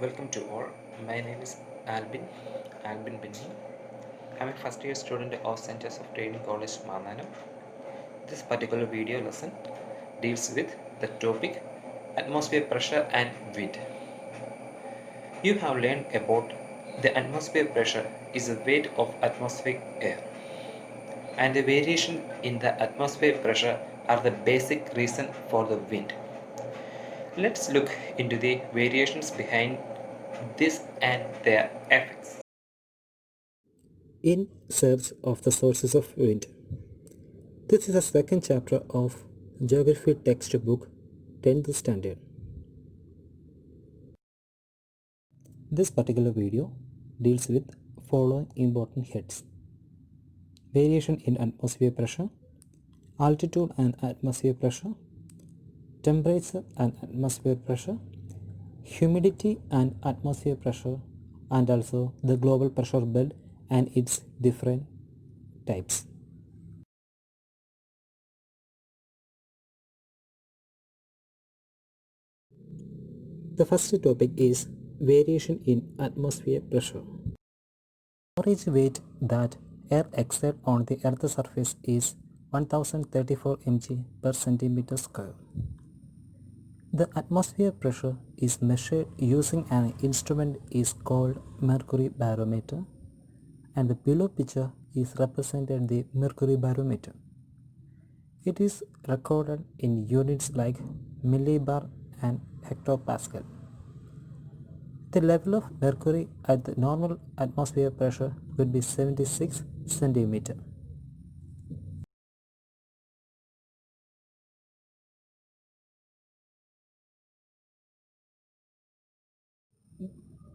Welcome to all. My name is Albin Benny. I'm a first year student of Science of Training College Mananam. This particular video lesson deals with the topic atmosphere pressure and wind. You have learned about the atmosphere pressure is the weight of atmospheric air, and the variation in the atmosphere pressure are the basic reason for the wind. Let's look into the variations behind this and their effects. In search of the sources of wind. This is the second chapter of Geography textbook 10th standard. This particular video deals with following important heads: variation in atmosphere pressure, altitude and atmosphere pressure, temperature and atmosphere pressure, humidity and atmosphere pressure, and also the global pressure belt and its different types. The first topic is variation in atmosphere pressure. Average weight that air exerts on the Earth's surface is 1034 mg per centimeter square. The atmosphere pressure is measured using an instrument is called mercury barometer, and the below picture is represented the mercury barometer. It is recorded in units like millibar and hectopascal. The level of mercury at the normal atmosphere pressure would be 76 centimeter.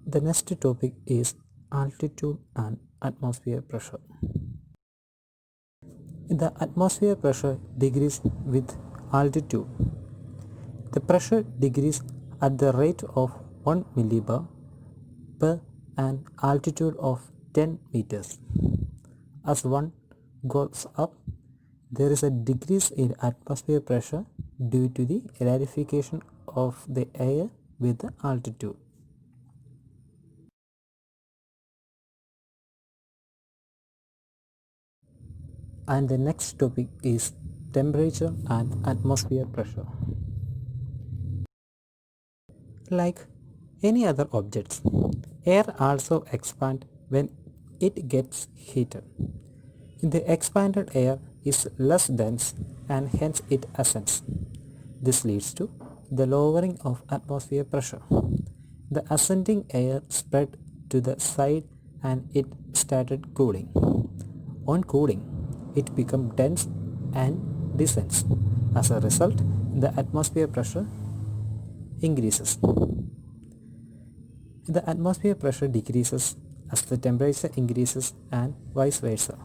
The next topic is altitude and atmosphere pressure. The atmosphere pressure decreases with altitude. The pressure decreases at the rate of 1 millibar per an altitude of 10 meters. As one goes up, there is a decrease in atmosphere pressure due to the rarefication of the air with the altitude. And the next topic is temperature and atmosphere pressure. Like any other objects, air also expands when it gets heated. The expanded air is less dense and hence it ascends. This leads to the lowering of atmosphere pressure. The ascending air spread to the side and it started cooling. On cooling, it becomes dense and descends. As a result, the atmosphere pressure increases. The atmosphere pressure decreases as the temperature increases and vice versa.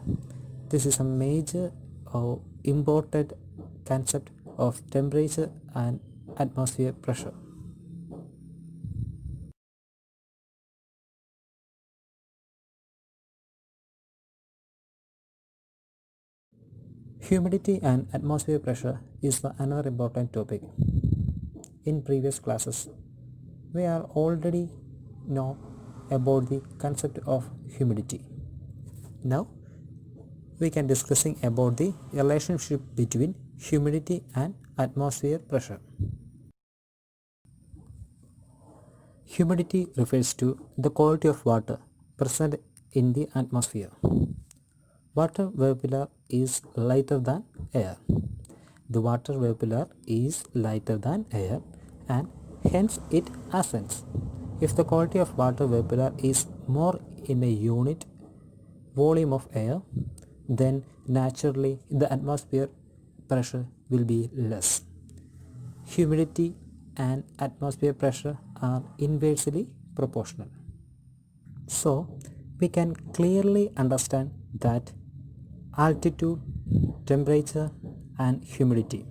This is a major or important concept of temperature and atmosphere pressure. Humidity and atmosphere pressure is another important topic. In previous classes, we are already know about the concept of humidity. Now, we can discussing about the relationship between humidity and atmosphere pressure. Humidity refers to the quality of water present in the atmosphere. Water vapor is lighter than air. The water vapor is lighter than air and hence it ascends. If the quality of water vapor is more in a unit volume of air, then naturally the atmosphere pressure will be less. Humidity and atmosphere pressure are inversely proportional. So, we can clearly understand that altitude, temperature, and humidity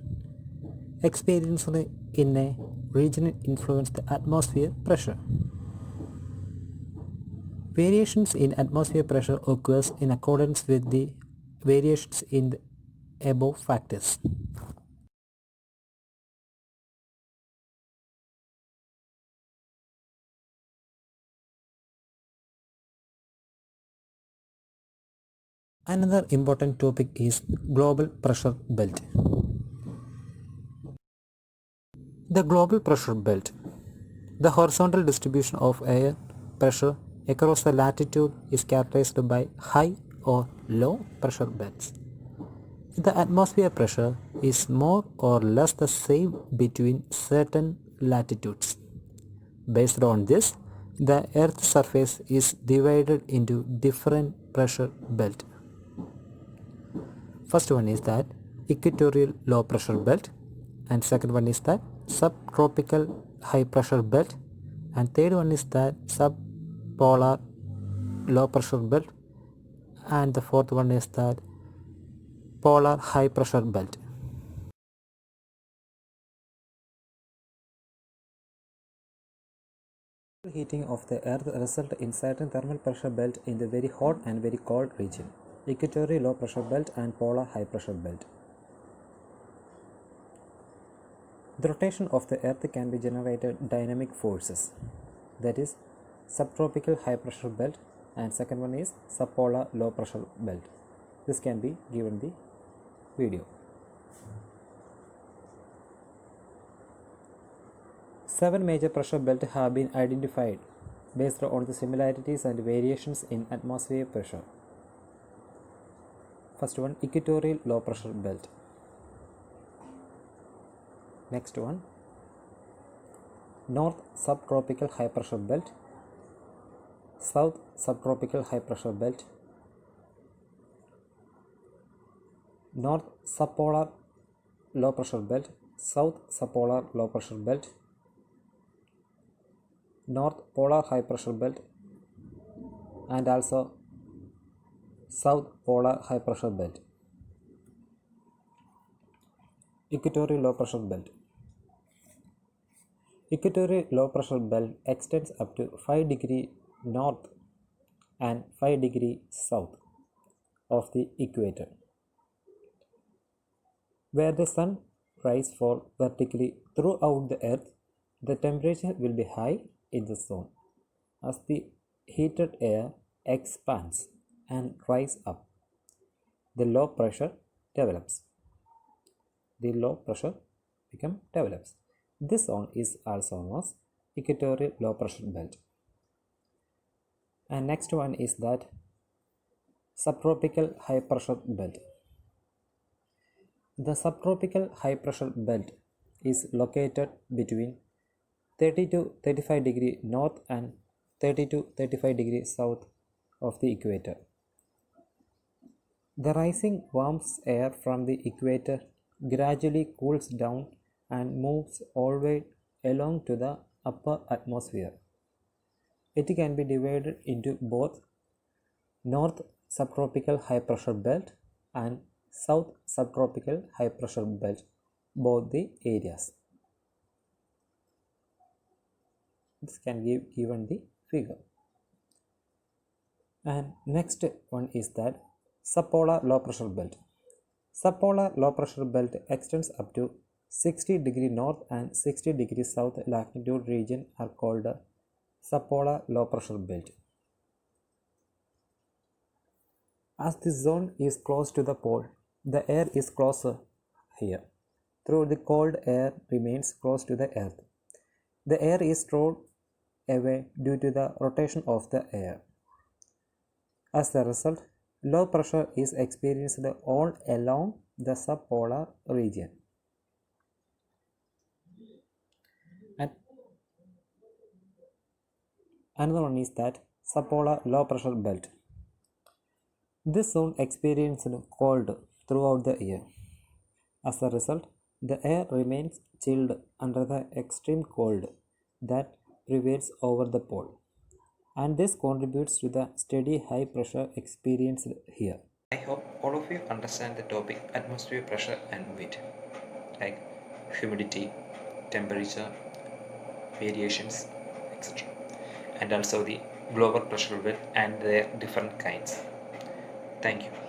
experienced in a region influence the atmosphere pressure. Variations in atmosphere pressure occurs in accordance with the variations in the above factors. Another important topic is global pressure belt. The global pressure belt. The horizontal distribution of air pressure across the latitude is characterized by high or low pressure belts. The atmosphere pressure is more or less the same between certain latitudes. Based on this, the Earth's surface is divided into different pressure belts. First one is that equatorial low pressure belt, and second one is that subtropical high pressure belt, and third one is that subpolar low pressure belt, and the fourth one is that polar high pressure belt. Heating of the earth result in certain thermal pressure belt in the very hot and very cold region, equatorial low pressure belt and polar high pressure belt. The rotation of the earth can be generated dynamic forces, that is subtropical high pressure belt, and second one is subpolar low pressure belt. This can be given the video. 7 major pressure belts have been identified based on the similarities and variations in atmosphere pressure. First one, equatorial low pressure belt. Next one, north subtropical high pressure belt, south subtropical high pressure belt, north subpolar low pressure belt, south subpolar low pressure belt, north polar high pressure belt, and also south polar high pressure belt. Equatorial low pressure belt. Equatorial low pressure belt extends up to 5 degree north and 5 degree south of the equator. Where the sun rays fall vertically throughout the earth, the temperature will be high in the zone. As the heated air expands and rises up, the low pressure develops. The low pressure develops. This zone is also known as equatorial low pressure belt. And next one is that subtropical high pressure belt. The subtropical high pressure belt is located between 30 to 35 degree north and 30 to 35 degree south of the equator. The rising warm air from the equator gradually cools down and moves always along to the upper atmosphere. It can be divided into both north subtropical high pressure belt and south subtropical high pressure belt, both the areas. This can be given the figure. And next one is that subpolar low pressure belt. Subpolar low pressure belt extends up to 60 degree north and 60 degree south latitude region are called subpolar low pressure belt. As this zone is close to the pole, the air is closer here. Though the cold air remains close to the earth, the air is thrown away due to the rotation of the air. As a result, low pressure is experienced all along the subpolar region. And another one is that subpolar low pressure belt. This zone experiences cold throughout the year. As a result, the air remains chilled under the extreme cold that prevails over the pole, and this contributes to the steady high pressure experienced here. I hope all of you understand the topic atmosphere pressure and wind, like humidity, temperature, variations, etc. And also the global pressure belt and their different kinds. Thank you.